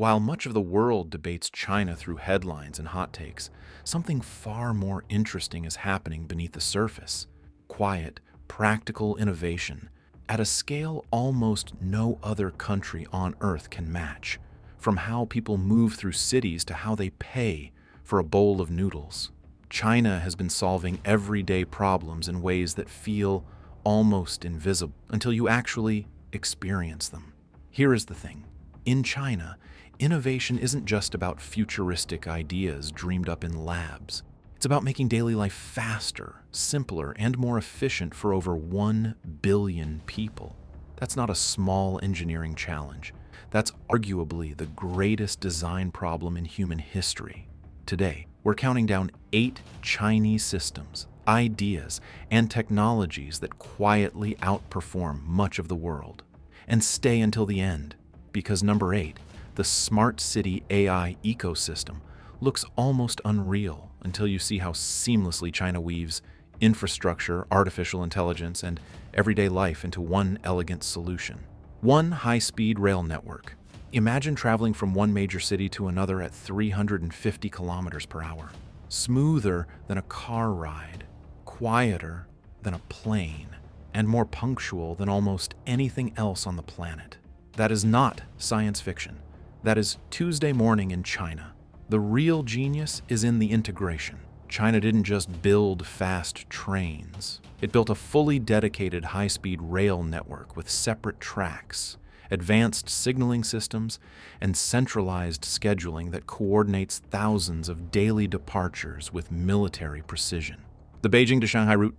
While much of the world debates China through headlines and hot takes, something far more interesting is happening beneath the surface. Quiet, practical innovation at a scale almost no other country on Earth can match, from how people move through cities to how they pay for a bowl of noodles. China has been solving everyday problems in ways that feel almost invisible until you actually experience them. Here is the thing. In China, innovation isn't just about futuristic ideas dreamed up in labs. It's about making daily life faster, simpler, and more efficient for over 1 billion people. That's not a small engineering challenge. That's arguably the greatest design problem in human history. Today, we're counting down 8 Chinese systems, ideas, and technologies that quietly outperform much of the world. And stay until the end, because number 8, the smart city AI ecosystem, looks almost unreal until you see how seamlessly China weaves infrastructure, artificial intelligence, and everyday life into one elegant solution. One high-speed rail network. Imagine traveling from one major city to another at 350 kilometers per hour. Smoother than a car ride, quieter than a plane, and more punctual than almost anything else on the planet. That is not science fiction. That is Tuesday morning in China. The real genius is in the integration. China didn't just build fast trains. It built a fully dedicated high-speed rail network with separate tracks, advanced signaling systems, and centralized scheduling that coordinates thousands of daily departures with military precision. The Beijing to Shanghai route,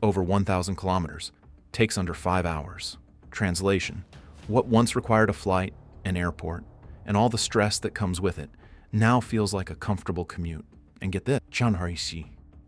over 1,000 kilometers, takes under 5 hours. Translation: what once required a flight, an airport, and all the stress that comes with it, now feels like a comfortable commute. And get this,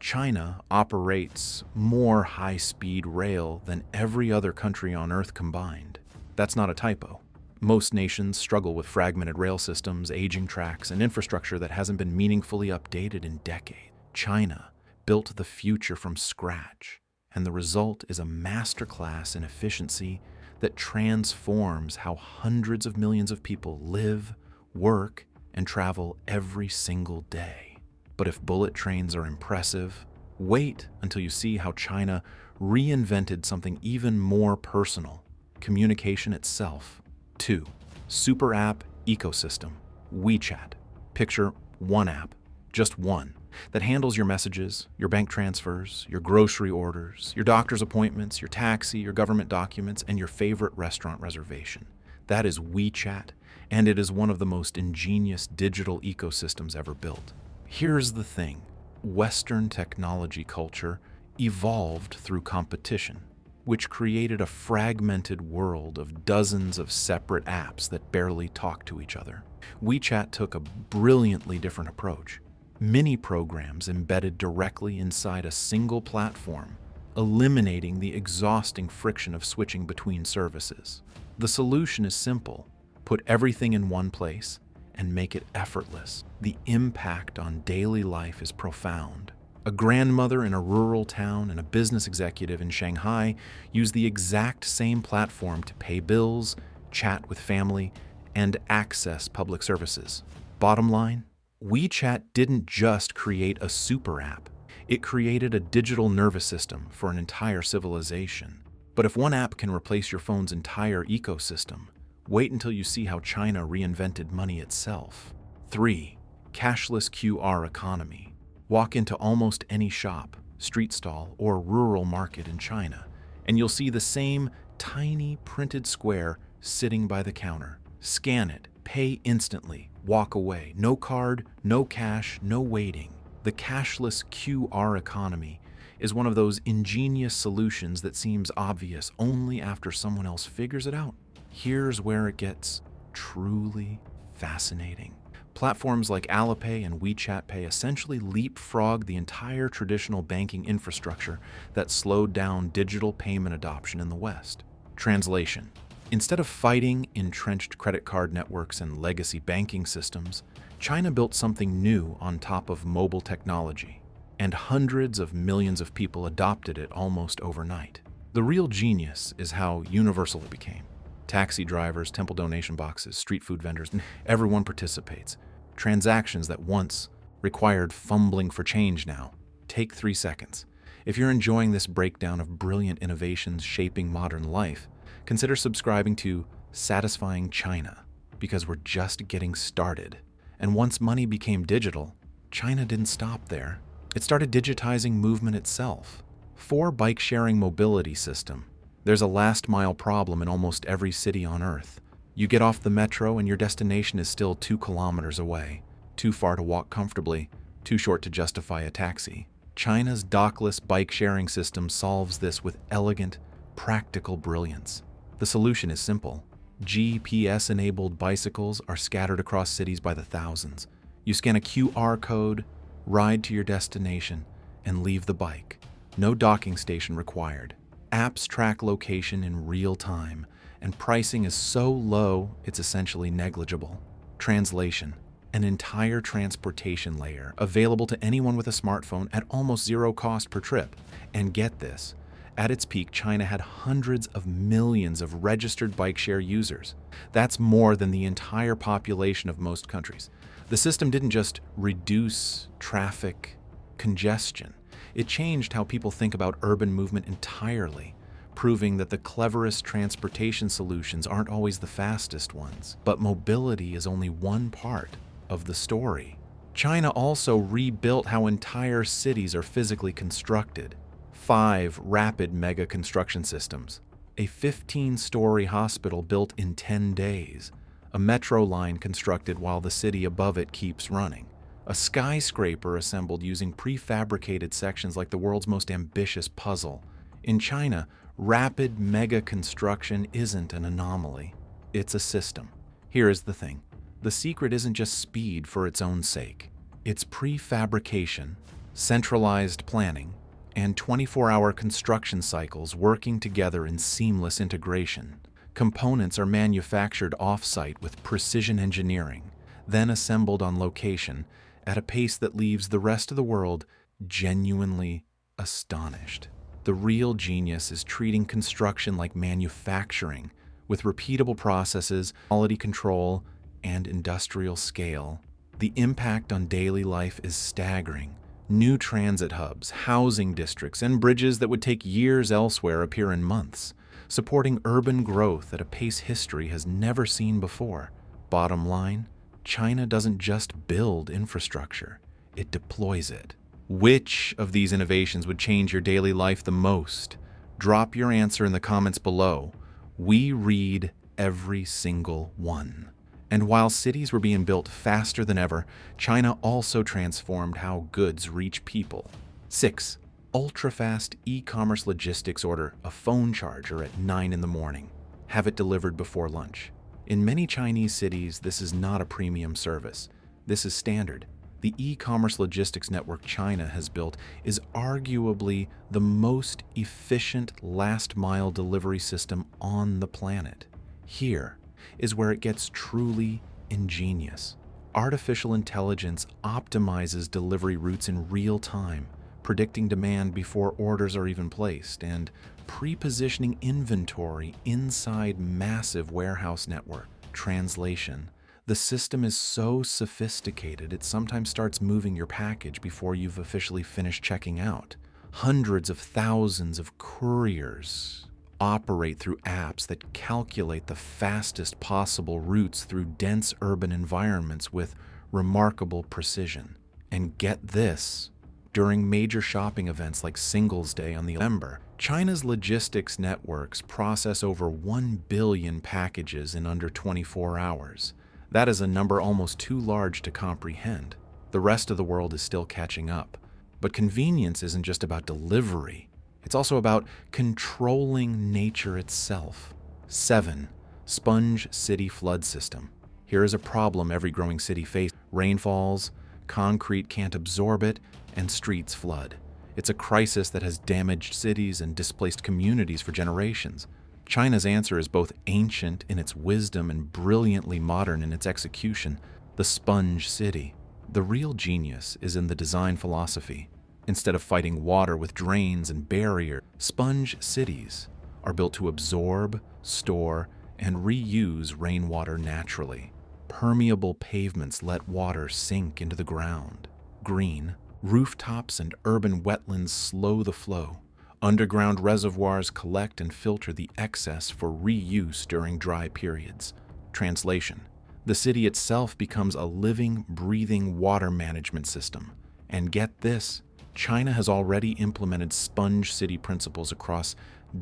China operates more high-speed rail than every other country on Earth combined. That's not a typo. Most nations struggle with fragmented rail systems, aging tracks, and infrastructure that hasn't been meaningfully updated in decades. China built the future from scratch, and the result is a masterclass in efficiency that transforms how hundreds of millions of people live, work, and travel every single day. But if bullet trains are impressive, wait until you see how China reinvented something even more personal: communication itself. 2. Super app ecosystem. WeChat. Picture one app, just one, that handles your messages, your bank transfers, your grocery orders, your doctor's appointments, your taxi, your government documents, and your favorite restaurant reservation. That is WeChat, and it is one of the most ingenious digital ecosystems ever built. Here's the thing. Western technology culture evolved through competition, which created a fragmented world of dozens of separate apps that barely talk to each other. WeChat took a brilliantly different approach. Mini programs embedded directly inside a single platform, eliminating the exhausting friction of switching between services. The solution is simple: put everything in one place and make it effortless. The impact on daily life is profound. A grandmother in a rural town and a business executive in Shanghai use the exact same platform to pay bills, chat with family, and access public services. Bottom line, WeChat didn't just create a super app. It created a digital nervous system for an entire civilization. But if one app can replace your phone's entire ecosystem, wait until you see how China reinvented money itself. 3. Cashless QR economy. Walk into almost any shop, street stall, or rural market in China, and you'll see the same tiny printed square sitting by the counter. Scan it, pay instantly, walk away. No card, no cash, no waiting. The cashless QR economy is one of those ingenious solutions that seems obvious only after someone else figures it out. Here's where it gets truly fascinating. Platforms like Alipay and WeChat Pay essentially leapfrog the entire traditional banking infrastructure that slowed down digital payment adoption in the West. Translation: instead of fighting entrenched credit card networks and legacy banking systems, China built something new on top of mobile technology, and hundreds of millions of people adopted it almost overnight. The real genius is how universal it became. Taxi drivers, temple donation boxes, street food vendors, everyone participates. Transactions that once required fumbling for change now take 3 seconds. If you're enjoying this breakdown of brilliant innovations shaping modern life, consider subscribing to Satisfying China, because we're just getting started. And once money became digital, China didn't stop there. It started digitizing movement itself. For bike-sharing mobility system, there's a last-mile problem in almost every city on Earth. You get off the metro and your destination is still 2 kilometers away. Too far to walk comfortably, too short to justify a taxi. China's dockless bike-sharing system solves this with elegant, practical brilliance. The solution is simple. GPS-enabled bicycles are scattered across cities by the thousands. You scan a QR code, ride to your destination, and leave the bike. No docking station required. Apps track location in real time, and pricing is so low it's essentially negligible. Translation: an entire transportation layer available to anyone with a smartphone at almost zero cost per trip. And get this, at its peak, China had hundreds of millions of registered bike-share users. That's more than the entire population of most countries. The system didn't just reduce traffic congestion. It changed how people think about urban movement entirely, proving that the cleverest transportation solutions aren't always the fastest ones. But mobility is only one part of the story. China also rebuilt how entire cities are physically constructed. 5 rapid mega construction systems, a 15-story hospital built in 10 days, a metro line constructed while the city above it keeps running, a skyscraper assembled using prefabricated sections like the world's most ambitious puzzle. In China, rapid mega construction isn't an anomaly, it's a system. Here is the thing. The secret isn't just speed for its own sake. It's prefabrication, centralized planning, and 24-hour construction cycles working together in seamless integration. Components are manufactured off-site with precision engineering, then assembled on location at a pace that leaves the rest of the world genuinely astonished. The real genius is treating construction like manufacturing, with repeatable processes, quality control, and industrial scale. The impact on daily life is staggering. New transit hubs, housing districts, and bridges that would take years elsewhere appear in months, supporting urban growth at a pace history has never seen before. Bottom line, China doesn't just build infrastructure, it deploys it. Which of these innovations would change your daily life the most? Drop your answer in the comments below. We read every single one. And while cities were being built faster than ever, China also transformed how goods reach people. 6. Ultra-fast e-commerce logistics. Order a phone charger at 9 in the morning. Have it delivered before lunch. In many Chinese cities, this is not a premium service. This is standard. The e-commerce logistics network China has built is arguably the most efficient last-mile delivery system on the planet. Here is where it gets truly ingenious. Artificial intelligence optimizes delivery routes in real time, predicting demand before orders are even placed, and pre-positioning inventory inside massive warehouse network. Translation: the system is so sophisticated it sometimes starts moving your package before you've officially finished checking out. Hundreds of thousands of couriers operate through apps that calculate the fastest possible routes through dense urban environments with remarkable precision. And get this, during major shopping events like Singles Day on the November, China's logistics networks process over 1 billion packages in under 24 hours. That is a number almost too large to comprehend. The rest of the world is still catching up. But convenience isn't just about delivery. It's also about controlling nature itself. 7. Sponge city flood system. Here is a problem every growing city faces. Rain falls, concrete can't absorb it, and streets flood. It's a crisis that has damaged cities and displaced communities for generations. China's answer is both ancient in its wisdom and brilliantly modern in its execution: the sponge city. The real genius is in the design philosophy. Instead of fighting water with drains and barriers, sponge cities are built to absorb, store, and reuse rainwater naturally. Permeable pavements let water sink into the ground. Green, rooftops and urban wetlands slow the flow. Underground reservoirs collect and filter the excess for reuse during dry periods. Translation: the city itself becomes a living, breathing water management system. And get this, China has already implemented sponge city principles across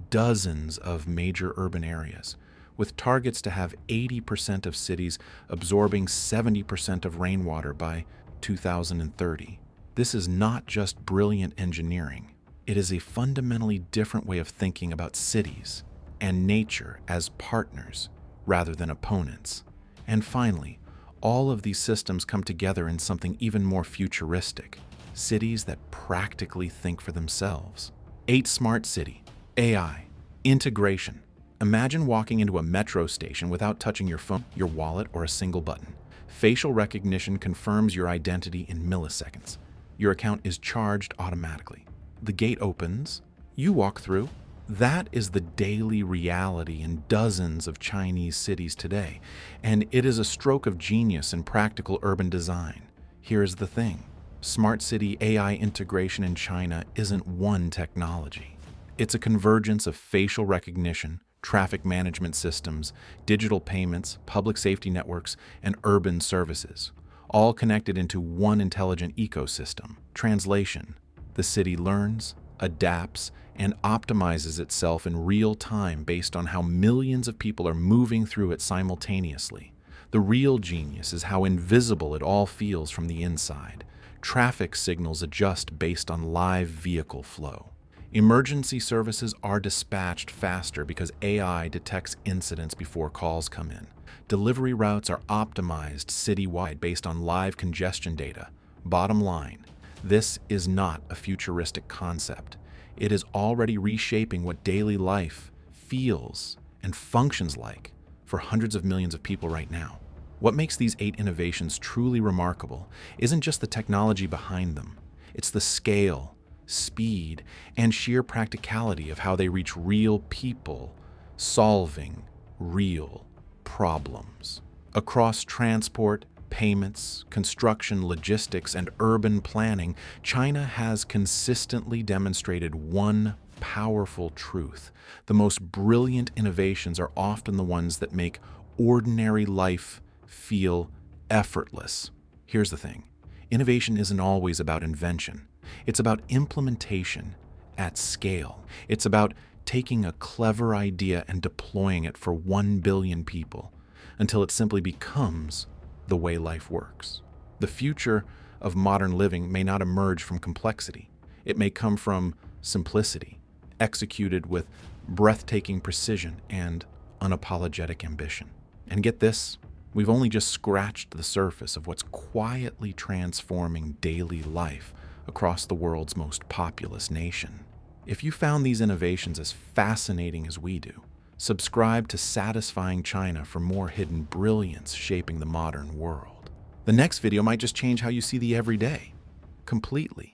dozens of major urban areas, with targets to have 80% of cities absorbing 70% of rainwater by 2030. This is not just brilliant engineering. It is a fundamentally different way of thinking about cities and nature as partners rather than opponents. And finally, all of these systems come together in something even more futuristic: cities that practically think for themselves. 8 Smart City, AI, integration. Imagine walking into a metro station without touching your phone, your wallet, or a single button. Facial recognition confirms your identity in milliseconds. Your account is charged automatically. The gate opens, you walk through. That is the daily reality in dozens of Chinese cities today, and it is a stroke of genius in practical urban design. Here's the thing: smart city AI integration in China isn't one technology. It's a convergence of facial recognition, traffic management systems, digital payments, public safety networks, and urban services, all connected into one intelligent ecosystem. Translation: the city learns, adapts, and optimizes itself in real time based on how millions of people are moving through it simultaneously. The real genius is how invisible it all feels from the inside. Traffic signals adjust based on live vehicle flow. Emergency services are dispatched faster because AI detects incidents before calls come in. Delivery routes are optimized citywide based on live congestion data. Bottom line, this is not a futuristic concept. It is already reshaping what daily life feels and functions like for hundreds of millions of people right now. What makes these 8 innovations truly remarkable isn't just the technology behind them. It's the scale, speed, and sheer practicality of how they reach real people solving real problems. Across transport, payments, construction, logistics, and urban planning, China has consistently demonstrated one powerful truth: the most brilliant innovations are often the ones that make ordinary life feel effortless. Here's the thing: innovation isn't always about invention. It's about implementation at scale. It's about taking a clever idea and deploying it for 1 billion people until it simply becomes the way life works. The future of modern living may not emerge from complexity. It may come from simplicity, executed with breathtaking precision and unapologetic ambition. And get this, we've only just scratched the surface of what's quietly transforming daily life across the world's most populous nation. If you found these innovations as fascinating as we do, subscribe to Satisfying China for more hidden brilliance shaping the modern world. The next video might just change how you see the everyday completely.